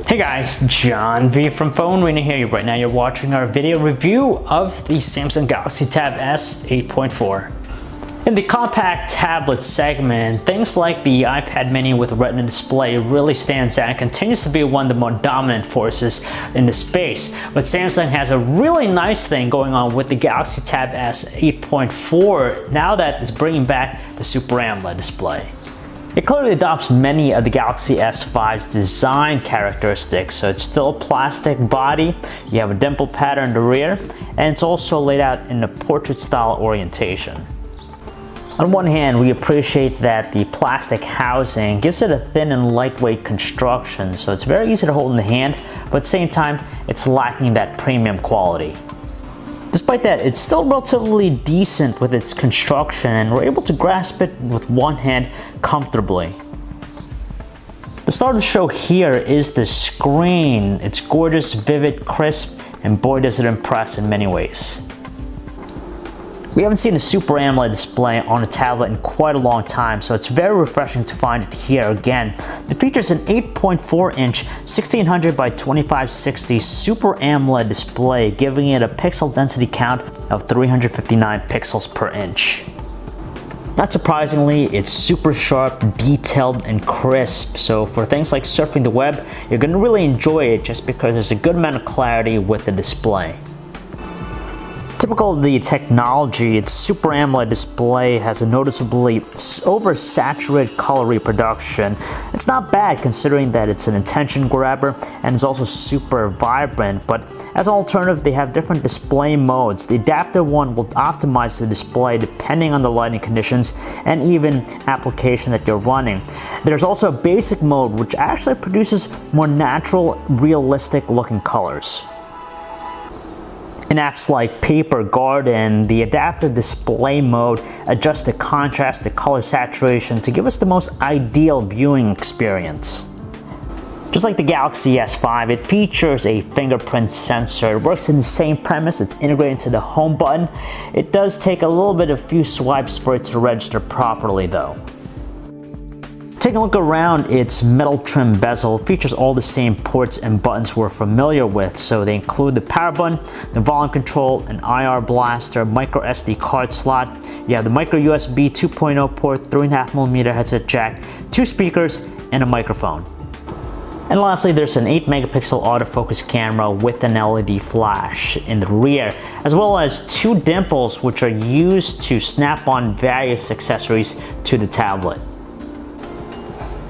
Hey guys, John V from Phone Arena here. Right now you're watching our video review of the Samsung Galaxy Tab S 8.4. In the compact tablet segment, things like the iPad mini with Retina display really stands out and continues to be one of the more dominant forces in the space. But Samsung has a really nice thing going on with the Galaxy Tab S 8.4 now that it's bringing back the Super AMOLED display. It clearly adopts many of the Galaxy S5's design characteristics, so it's still a plastic body, you have a dimple pattern in the rear, and it's also laid out in a portrait style orientation. On one hand, we appreciate that the plastic housing gives it a thin and lightweight construction, so it's very easy to hold in the hand, but at the same time, it's lacking that premium quality. Despite that, it's still relatively decent with its construction and we're able to grasp it with one hand comfortably. The star of the show here is the screen. It's gorgeous, vivid, crisp, and boy does it impress in many ways. We haven't seen a Super AMOLED display on a tablet in quite a long time, so it's very refreshing to find it here again. It features an 8.4-inch 1600 by 2560 Super AMOLED display, giving it a pixel density count of 359 pixels per inch. Not surprisingly, it's super sharp, detailed, and crisp, so for things like surfing the web, you're going to really enjoy it just because there's a good amount of clarity with the display. Typical of the technology, its Super AMOLED display has a noticeably oversaturated color reproduction. It's not bad considering that it's an attention grabber and it's also super vibrant, but as an alternative they have different display modes. The adaptive one will optimize the display depending on the lighting conditions and even application that you're running. There's also a basic mode which actually produces more natural, realistic looking colors. In apps like Paper Garden, the adaptive display mode adjusts the contrast, the color saturation to give us the most ideal viewing experience. Just like the Galaxy S5, it features a fingerprint sensor. It works in the same premise, it's integrated into the home button. It does take a few swipes for it to register properly though. Taking a look around, its metal trim bezel features all the same ports and buttons we're familiar with. So they include the power button, the volume control, an IR blaster, micro SD card slot. You have the micro USB 2.0 port, 3.5mm headset jack, 2 speakers, and a microphone. And lastly, there's an 8 megapixel autofocus camera with an LED flash in the rear, as well as 2 dimples which are used to snap on various accessories to the tablet.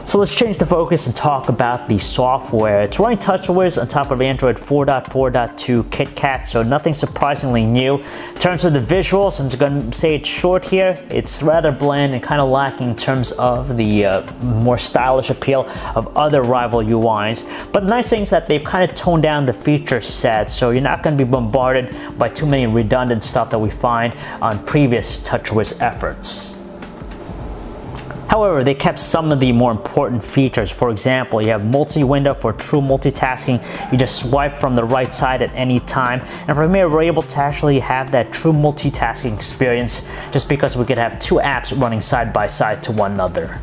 So let's change the focus and talk about the software. It's running TouchWiz on top of Android 4.4.2 KitKat, so nothing surprisingly new. In terms of the visuals, I'm just going to say it's short here. It's rather bland and kind of lacking in terms of the more stylish appeal of other rival UIs. But the nice thing is that they've kind of toned down the feature set, so you're not going to be bombarded by too many redundant stuff that we find on previous TouchWiz efforts. However, they kept some of the more important features. For example, you have multi-window for true multitasking. You just swipe from the right side at any time. And from here, we're able to actually have that true multitasking experience just because we could have 2 apps running side by side to one another.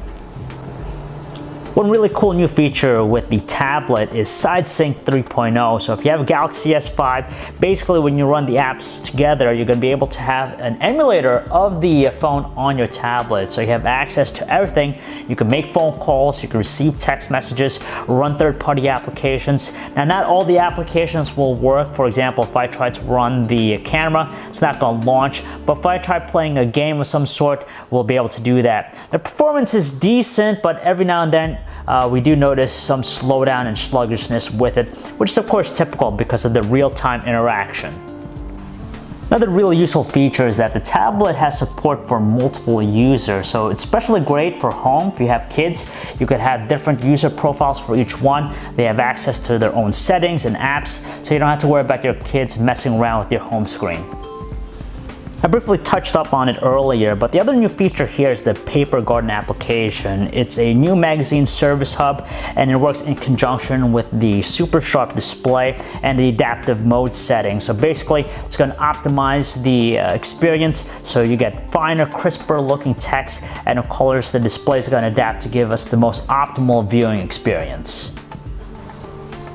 One really cool new feature with the tablet is Side Sync 3.0. So if you have a Galaxy S5, basically when you run the apps together, you're going to be able to have an emulator of the phone on your tablet. So you have access to everything. You can make phone calls, you can receive text messages, run third-party applications. Now, not all the applications will work. For example, if I try to run the camera, it's not going to launch. But if I try playing a game of some sort, we'll be able to do that. The performance is decent, but every now and then, we do notice some slowdown and sluggishness with it, which is of course typical because of the real-time interaction. Another really useful feature is that the tablet has support for multiple users, so it's especially great for home. If you have kids, you could have different user profiles for each one. They have access to their own settings and apps, so you don't have to worry about your kids messing around with your home screen. I briefly touched up on it earlier, but the other new feature here is the Paper Garden application. It's a new magazine service hub and it works in conjunction with the super sharp display and the adaptive mode setting. So basically, it's going to optimize the experience so you get finer, crisper looking text and the colors the display is going to adapt to give us the most optimal viewing experience.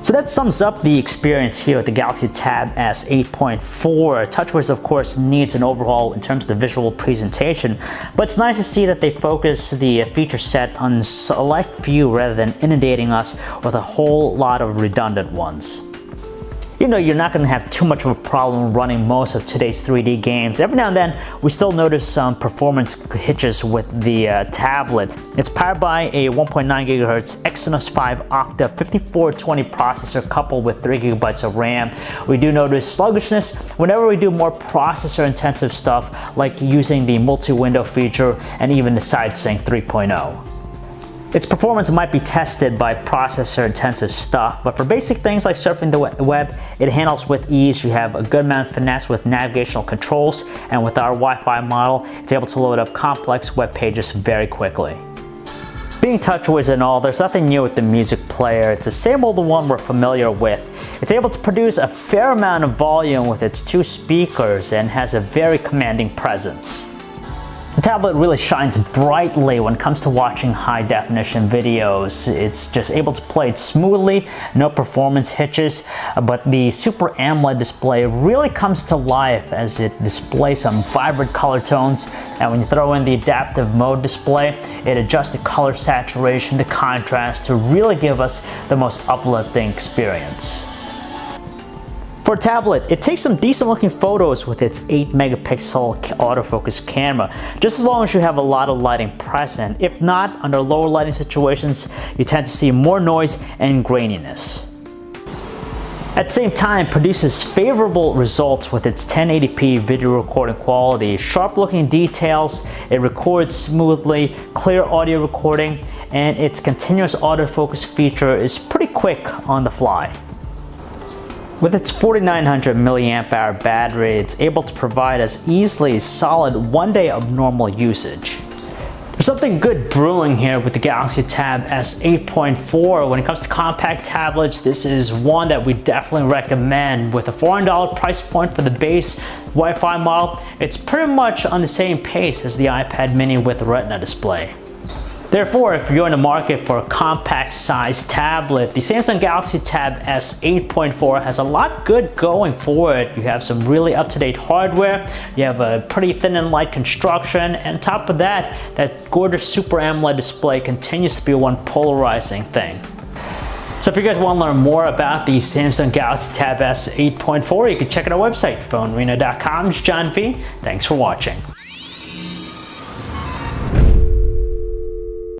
So that sums up the experience here with the Galaxy Tab S 8.4. TouchWiz, of course, needs an overhaul in terms of the visual presentation, but it's nice to see that they focus the feature set on a select few rather than inundating us with a whole lot of redundant ones. You know, you're not going to have too much of a problem running most of today's 3D games. Every now and then, we still notice some performance hitches with the tablet. It's powered by a 1.9 GHz Exynos 5 Octa 5420 processor coupled with 3 GB of RAM. We do notice sluggishness whenever we do more processor-intensive stuff, like using the multi-window feature and even the SideSync 3.0. Its performance might be tested by processor-intensive stuff, but for basic things like surfing the web, it handles with ease. You have a good amount of finesse with navigational controls, and with our Wi-Fi model, it's able to load up complex web pages very quickly. Being TouchWiz and all, there's nothing new with the music player. It's the same old one we're familiar with. It's able to produce a fair amount of volume with its 2 speakers and has a very commanding presence. The tablet really shines brightly when it comes to watching high-definition videos. It's just able to play it smoothly, no performance hitches, but the Super AMOLED display really comes to life as it displays some vibrant color tones, and when you throw in the adaptive mode display, it adjusts the color saturation, the contrast to really give us the most uplifting experience. For a tablet, it takes some decent looking photos with its 8 megapixel autofocus camera, just as long as you have a lot of lighting present. If not, under lower lighting situations, you tend to see more noise and graininess. At the same time, it produces favorable results with its 1080p video recording quality, sharp looking details, it records smoothly, clear audio recording, and its continuous autofocus feature is pretty quick on the fly. With its 4900 mAh battery, it's able to provide us easily a solid 1 day of normal usage. There's something good brewing here with the Galaxy Tab S 8.4. When it comes to compact tablets, this is one that we definitely recommend. With a $400 price point for the base Wi-Fi model, it's pretty much on the same pace as the iPad mini with a Retina display. Therefore, if you're in the market for a compact sized tablet, the Samsung Galaxy Tab S 8.4 has a lot good going for it. You have some really up-to-date hardware, you have a pretty thin and light construction, and on top of that, that gorgeous Super AMOLED display continues to be one polarizing thing. So if you guys want to learn more about the Samsung Galaxy Tab S 8.4, you can check out our website, phonearena.com. It's John V. Thanks for watching.